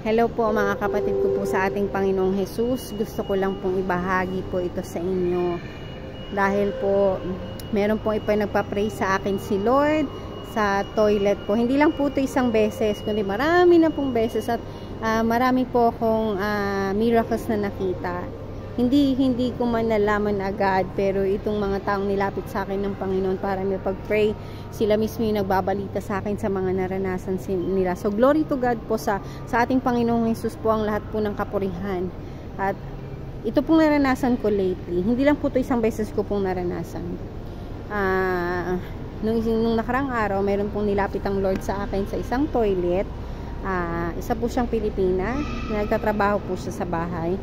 Hello po mga kapatid ko po sa ating Panginoong Jesus. Gusto ko lang pong ibahagi po ito sa inyo. Dahil po, meron pong ipinagpa-pray sa akin si Lord sa toilet po. Hindi lang po ito isang beses, kundi marami na pong beses at marami po akong miracles na nakita. Hindi ko man nalaman agad, pero itong mga taong nilapit sa akin ng Panginoon para may pag-pray, sila mismo yung nagbabalita sa akin sa mga naranasan nila. So glory to God po sa ating Panginoong Jesus po ang lahat po ng kapurihan. At ito pong naranasan ko lately, hindi lang po ito isang beses ko pong naranasan. Nung nakarang araw, meron pong nilapit ang Lord sa akin sa isang toilet. Isa po siyang Pilipina, nagtatrabaho po siya sa bahay.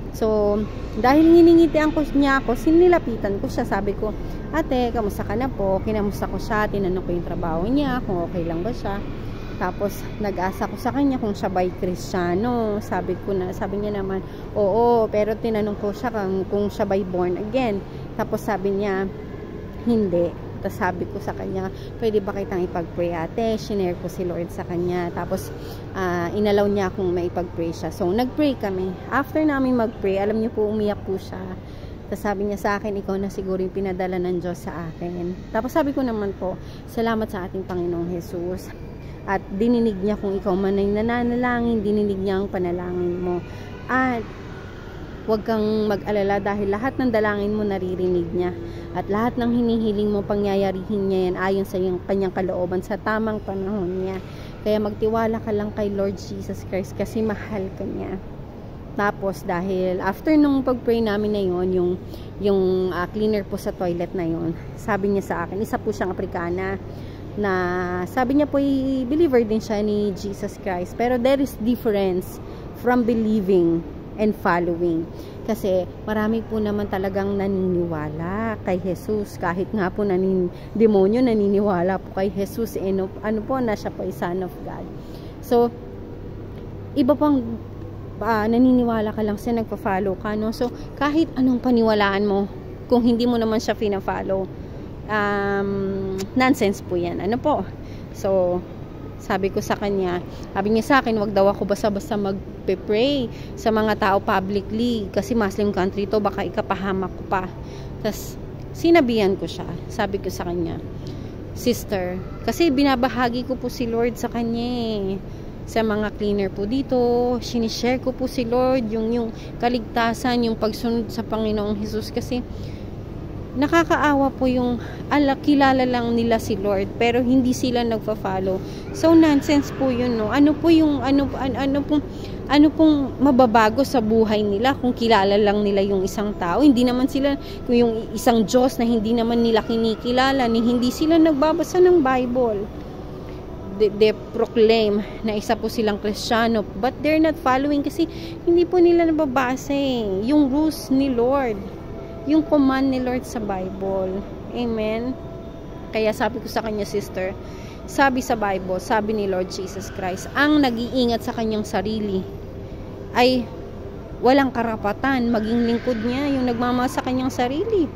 So, dahil nginingitian ko niya ako, sinilapitan ko siya. Sabi ko, ate, kamusta ka na po? Kinamusta ko siya, tinanong ko yung trabaho niya, kung okay lang ba siya. Tapos, nag-asa ko sa kanya kung siya ba'y Kristiyano. Sabi niya naman, oo, pero tinanong ko siya kung siya ba'y born again. Tapos sabi niya, hindi. Tapos sabi ko sa kanya, pwede ba kitang ipag-pray ate? Shinare ko si Lord sa kanya. Tapos, inalaw niya akong maipag-pray siya. So, nag-pray kami. After namin mag-pray, alam niyo po, umiyak po siya. Tapos sabi niya sa akin, ikaw na siguro yung pinadala ng Diyos sa akin. Tapos sabi ko naman po, salamat sa ating Panginoong Jesus. At dininig niya kung ikaw man ay nananalangin, dininig niya ang panalangin mo. At huwag kang mag-alala dahil lahat ng dalangin mo naririnig niya. At lahat ng hinihiling mo, pangyayarihin niya yan ayon sa kanyang kalooban sa tamang panahon niya. Kaya magtiwala ka lang kay Lord Jesus Christ kasi mahal ka niya. Tapos dahil after nung pag-pray namin na yun, yung cleaner po sa toilet na yun, sabi niya sa akin, isa po siyang Aprikana, na sabi niya po believer din siya ni Jesus Christ. Pero there is difference from believing and following. Kasi marami po naman talagang naniniwala kay Jesus. Kahit nga po demonyo naniniwala po kay Jesus. Ano po na siya po ay Son of God. So, iba pang naniniwala ka lang siya, nagpa-follow ka. No? So, kahit anong paniwalaan mo, kung hindi mo naman siya pina-follow, nonsense po yan. Ano po? So, sabi ko sa kanya, sabi niya sa akin, wag daw ako basta-basta mag-pray sa mga tao publicly kasi Muslim country to, baka ikapahamak ko pa. Tapos sinabihan ko siya, sabi ko sa kanya, sister, kasi binabahagi ko po si Lord sa kanya sa mga cleaner po dito, sinishare ko po si Lord yung kaligtasan, yung pagsunod sa Panginoong Jesus kasi nakakaawa po yung kilala lang nila si Lord pero hindi sila nagfa-follow. So nonsense po yun, no. Ano pong mababago sa buhay nila kung kilala lang nila yung isang tao? Hindi naman sila kung yung isang Diyos na hindi naman nila kinikilala, hindi sila nagbabasa ng Bible. They proclaim na isa po silang Kristiyano but they're not following kasi hindi po nila nababasa yung rules ni Lord, yung command ni Lord sa Bible. Amen. Kaya sabi ko sa kanya, sister, sabi sa Bible, sabi ni Lord Jesus Christ, ang nag-iingat sa kanyang sarili ay walang karapatan maging lingkod niya, yung nagmamahal sa kanyang sarili.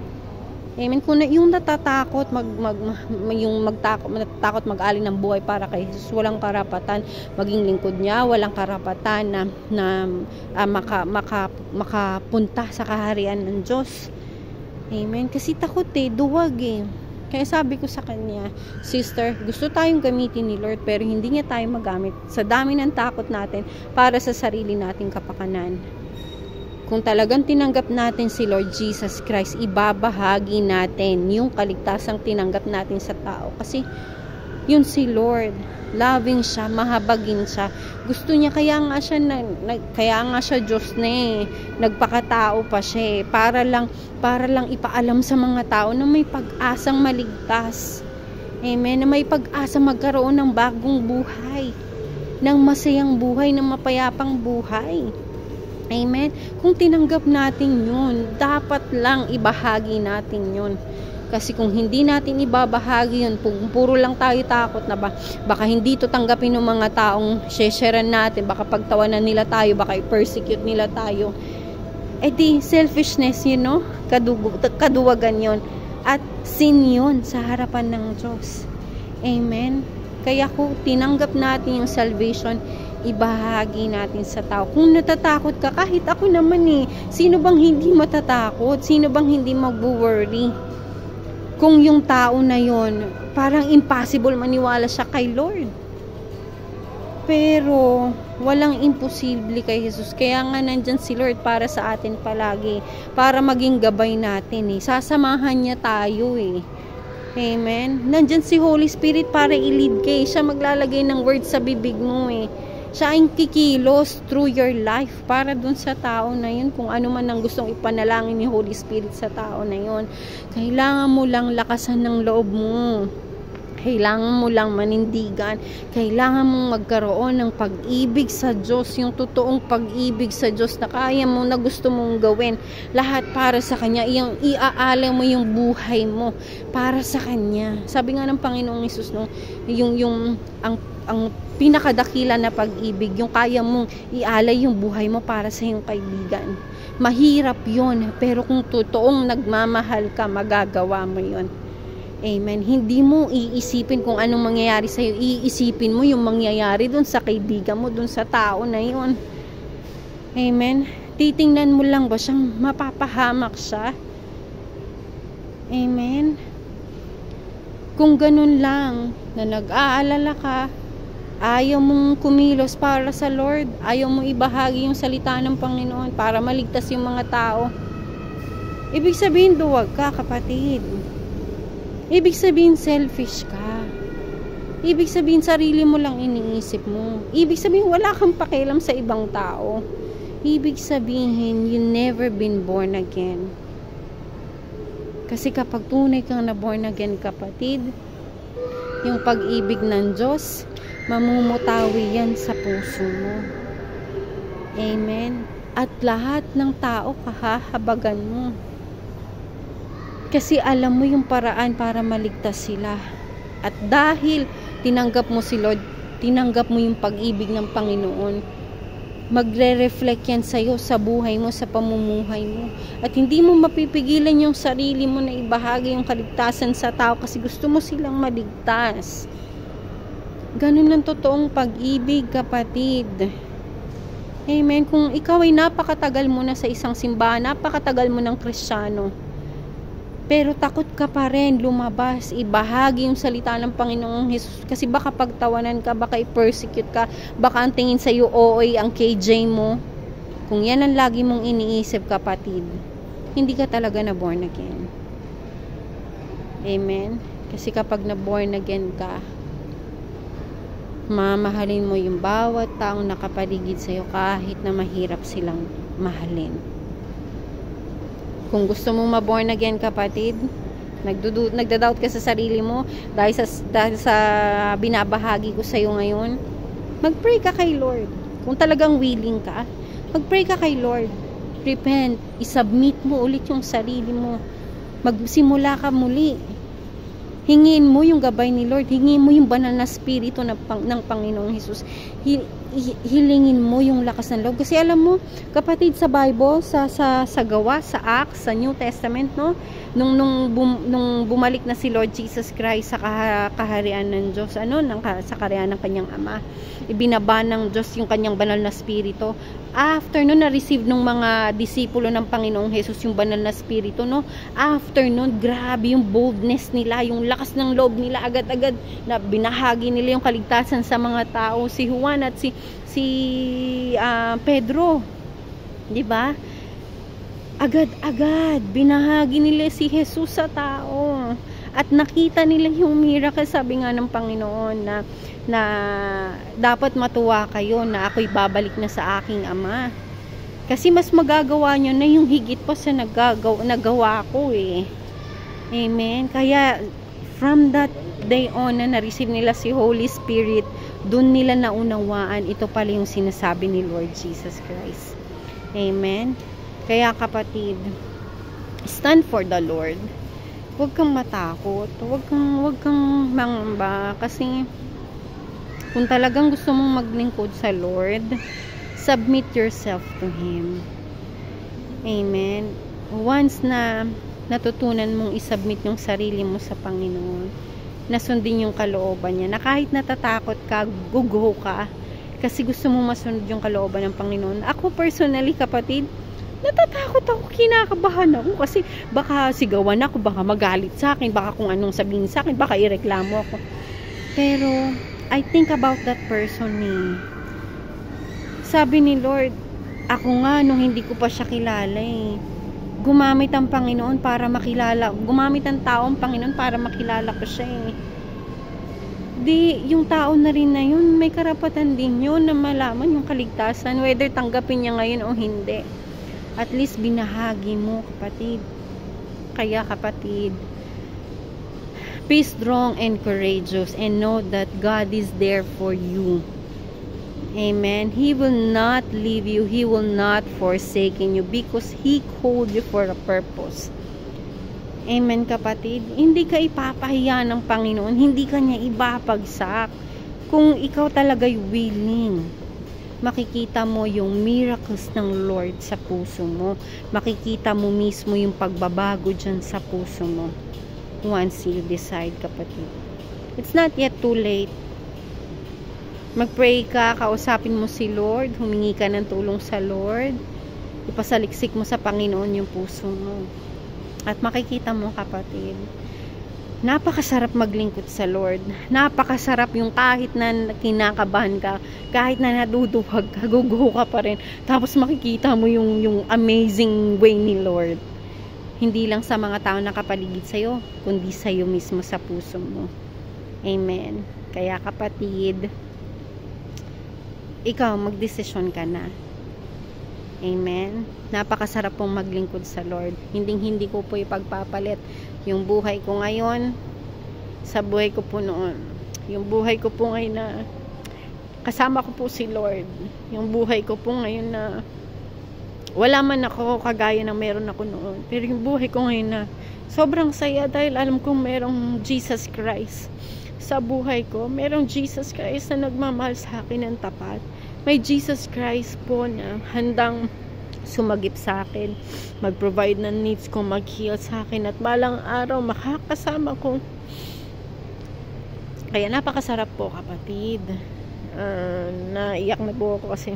Amen. Kung yung natatakot natatakot mag-alin ng buhay para kay Jesus, walang karapatan maging lingkod niya, walang karapatan na makapunta sa kaharian ng Diyos. Amen. Kasi takot duwag Kaya sabi ko sa kanya, sister, gusto tayong gamitin ni Lord pero hindi niya tayo magamit sa dami ng takot natin para sa sarili nating kapakanan. Kung talagang tinanggap natin si Lord Jesus Christ, ibabahagi natin yung kaligtasang tinanggap natin sa tao. Kasi yun si Lord, loving siya, mahabagin siya. Gusto niya, kaya nga siya Diyos na nagpakatao pa siya para lang ipaalam sa mga tao na may pag-asang maligtas. Amen. Na may pag-asa magkaroon ng bagong buhay, ng masayang buhay, ng mapayapang buhay. Amen. Kung tinanggap natin yun, dapat lang ibahagi natin yun. Kasi kung hindi natin ibabahagi yun, puro lang tayo takot na baka hindi to tanggapin ng mga taong sharean natin, baka pagtawanan nila tayo, baka i-persecute nila tayo. Di selfishness yun, no? Kaduwagan yun. At sin yun sa harapan ng Diyos. Amen. Kaya kung tinanggap natin yung salvation, ibahagi natin sa tao. Kung natatakot ka, kahit ako naman sino bang hindi matatakot? Sino bang hindi mag-worry? Kung yung tao na yon, parang impossible maniwala siya kay Lord. Pero walang imposible kay Jesus. Kaya nga nandyan si Lord para sa atin palagi, para maging gabay natin Sasamahan niya tayo Amen. Nandyan si Holy Spirit para i-lead kayo. Siya maglalagay ng word sa bibig mo Siya ang kikilos through your life para dun sa tao na yun. Kung ano man ang gustong ipanalangin ni Holy Spirit sa tao na yun. Kailangan mo lang lakasan ng loob mo. Kailangan mo lang manindigan. Kailangan mong magkaroon ng pag-ibig sa Diyos. Yung totoong pag-ibig sa Diyos na kaya mo, na gusto mong gawin. Lahat para sa Kanya. Iaalay mo yung buhay mo para sa Kanya. Sabi nga ng Panginoong Hesus, ang pinakadakila na pag-ibig, yung kaya mong ialay yung buhay mo para sa iyong kaibigan. Mahirap yon, pero kung totoong nagmamahal ka, magagawa mo yon. Amen. Hindi mo iisipin kung anong mangyayari sa'yo. Iisipin mo yung mangyayari dun sa kaibigan mo, dun sa tao na yun. Amen. Titingnan mo lang ba siyang mapapahamak siya? Amen. Kung ganun lang, na nag-aalala ka, ayaw mong kumilos para sa Lord, ayaw mong ibahagi yung salita ng Panginoon para maligtas yung mga tao, ibig sabihin duwag ka, kapatid. Ibig sabihin selfish ka. Ibig sabihin sarili mo lang iniisip mo. Ibig sabihin wala kang pakialam sa ibang tao. Ibig sabihin you never been born again. Kasi kapag tunay kang na born again, kapatid, yung pag-ibig ng Diyos, mamumutawi yan sa puso mo. Amen. At lahat ng tao kahahabagan mo. Kasi alam mo yung paraan para maligtas sila. At dahil tinanggap mo si Lord, tinanggap mo yung pag-ibig ng Panginoon, magre-reflect yan sa'yo, sa buhay mo, sa pamumuhay mo. At hindi mo mapipigilan yung sarili mo na ibahagi yung kaligtasan sa tao kasi gusto mo silang maligtas. Ganun ang totoong pag-ibig, kapatid. Amen. Kung ikaw ay napakatagal mo na sa isang simbahan, napakatagal mo ng Kristiyano, pero takot ka pa rin lumabas, ibahagi yung salita ng Panginoong Hesus, kasi baka pagtawanan ka, baka i-persecute ka, baka ang tingin sa'yo OA ang KJ mo. Kung yan ang lagi mong iniisip, kapatid, hindi ka talaga na born again. Amen. Kasi kapag na born again ka, mamahalin mo yung bawat taong nakapaligid sa'yo kahit na mahirap silang mahalin. Kung gusto mong ma-born again, kapatid, nagda-doubt ka sa sarili mo dahil sa binabahagi ko sa iyo ngayon, mag-pray ka kay Lord. Kung talagang willing ka, mag-pray ka kay Lord. Repent, isubmit mo ulit yung sarili mo. Magsimula ka muli. Hingin mo yung gabay ni Lord, hingin mo yung banal na spirito ng Panginoong Hesus. Hilingin mo yung lakas ng loob. Kasi alam mo, kapatid, sa Bible, sa gawa, sa Acts, sa New Testament, no? Nung bumalik na si Lord Jesus Christ sa kaharian ng Diyos, sa kaharian ng kanyang Ama, ibinaba ng Diyos yung kanyang banal na spirito. After nun, na-receive ng mga disipulo ng Panginoong Jesus yung banal na spirito, no? After nun, grabe yung boldness nila, yung lakas ng loob nila, agad-agad na binahagi nila yung kaligtasan sa mga tao. Si Juan at si Pedro, di ba? Agad-agad binahagi nila si Jesus sa tao. At nakita nila yung miracle. Sabi nga ng Panginoon na dapat matuwa kayo na ako'y babalik na sa aking Ama. Kasi mas magagawa nyo na yung higit pa sa nagawa ko Amen. Kaya from that day on na na-receive nila si Holy Spirit, dun nila naunawaan ito pala yung sinasabi ni Lord Jesus Christ. Amen. Kaya kapatid, stand for the Lord. Huwag kang matakot. Huwag kang mangamba. Kasi kung talagang gusto mong maglingkod sa Lord, submit yourself to Him. Amen. Once na natutunan mong isubmit yung sarili mo sa Panginoon, nasundin yung kalooban niya, na kahit natatakot ka, gugo ka, Kasi gusto mo masunod yung kalooban ng Panginoon. Ako personally, kapatid, natatakot ako, kinakabahan ako kasi baka sigawan ako, baka magalit sa akin, baka kung anong sabihin sa akin, baka ireklamo ako. Pero I think about that person eh. Sabi ni Lord, ako nga nung hindi ko pa siya kilala eh, gumamit ang Panginoon para makilala, gumamit ang taong Panginoon para makilala ko siya eh. Di, yung tao na rin na yun, may karapatan din yun na malaman yung kaligtasan, whether tanggapin niya ngayon o hindi. At least binahagi mo, kapatid. Kaya kapatid, be strong and courageous and know that God is there for you. Amen. He will not leave you. He will not forsake you because He called you for a purpose. Amen, kapatid. Hindi ka ipapahiya ng Panginoon. Hindi ka niya ibabagsak. Kung ikaw talaga'y willing, makikita mo yung miracles ng Lord sa puso mo. Makikita mo mismo yung pagbabago dyan sa puso mo. Once you decide, kapatid. It's not yet too late. Mag-pray ka, kausapin mo si Lord, humingi ka ng tulong sa Lord. Ipasaliksik mo sa Panginoon yung puso mo. At makikita mo, kapatid, napakasarap maglingkod sa Lord. Napakasarap yung kahit na kinakabahan ka, kahit na naduduwag ka, guguho ka pa rin. Tapos makikita mo yung amazing way ni Lord. Hindi lang sa mga tao na kapaligid sa'yo, kundi sa'yo mismo sa puso mo. Amen. Kaya kapatid, ikaw magdesisyon ka na. Amen. Napakasarap pong maglingkod sa Lord. Hindi ko po ipagpapalit yung buhay ko ngayon sa buhay ko po noon. Yung buhay ko po ngayon na kasama ko po si Lord. Yung buhay ko po ngayon na wala man ako kagaya ng meron ako noon. Pero yung buhay ko ngayon na sobrang saya dahil alam kong merong Jesus Christ sa buhay ko. Merong Jesus Christ na nagmamahal sa akin ng tapat. May Jesus Christ po na handang sumagip sa akin, mag-provide ng needs ko, mag-heal sa akin, at balang araw makakasama ko. Kaya napakasarap po, kapatid. Naiyak na po ako kasi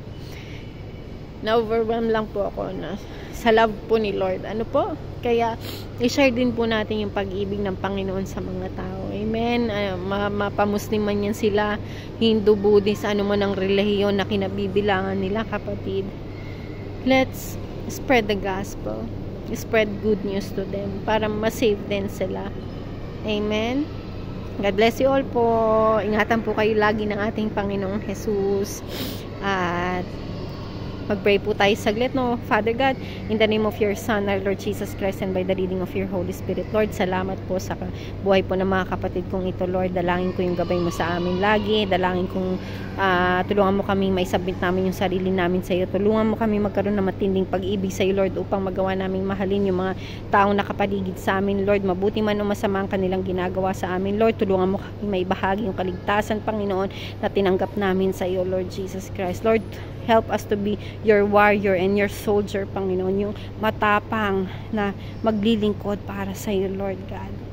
na-overwhelm lang po ako na sa love po ni Lord. Ano po? Kaya i-share din po natin yung pag-ibig ng Panginoon sa mga tao. Amen. Mapamuslim man yan sila, Hindu, Buddhist, ano man ang relihiyon na kinabibilangan nila, kapatid. Let's spread the gospel. Spread good news to them para ma-save din sila. Amen. God bless you all po. Ingatan po kayo lagi ng ating Panginoong Jesus. At mag-pray po tayo saglit, no? Father God, in the name of your Son, our Lord Jesus Christ, and by the leading of your Holy Spirit, Lord, salamat po sa buhay po ng mga kapatid kong ito, Lord. Dalangin ko yung gabay mo sa amin lagi. Dalangin kong tulungan mo kami maisabit namin yung sarili namin sa iyo. Tulungan mo kami magkaroon ng matinding pag-ibig sa iyo, Lord, upang magawa namin mahalin yung mga taong nakapaligid sa amin, Lord. Mabuti man o masama ang kanilang ginagawa sa amin, Lord. Tulungan mo kami maibahagi yung kaligtasan, Panginoon, na tinanggap namin sa iyo, Lord Jesus Christ. Lord, help us to be your warrior and your soldier, Panginoon, yung matapang na maglilingkod para sa iyo, Lord God.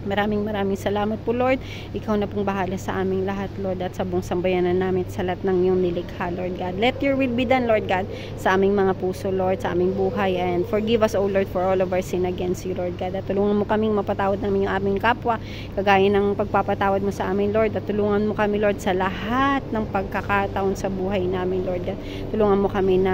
Maraming salamat po, Lord. Ikaw na pong bahala sa aming lahat, Lord, at sa buong sambayanan namin, sa lahat ng iyong nilikha, Lord God. Let your will be done, Lord God, sa aming mga puso, Lord, sa aming buhay, and forgive us, O Lord, for all of our sin against you, Lord God. At tulungan mo kaming mapatawad namin yung aming kapwa, kagaya ng pagpapatawad mo sa amin, Lord. At tulungan mo kami, Lord, sa lahat ng pagkakataon sa buhay namin, Lord God. Tulungan mo kami na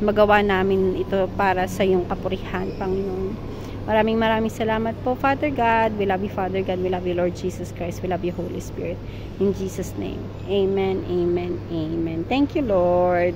magawa namin ito para sa iyong kapurihan, Panginoon. Maraming salamat po, Father God. We love you, Father God. We love you, Lord Jesus Christ. We love you, Holy Spirit. In Jesus' name. Amen, amen, amen. Thank you, Lord.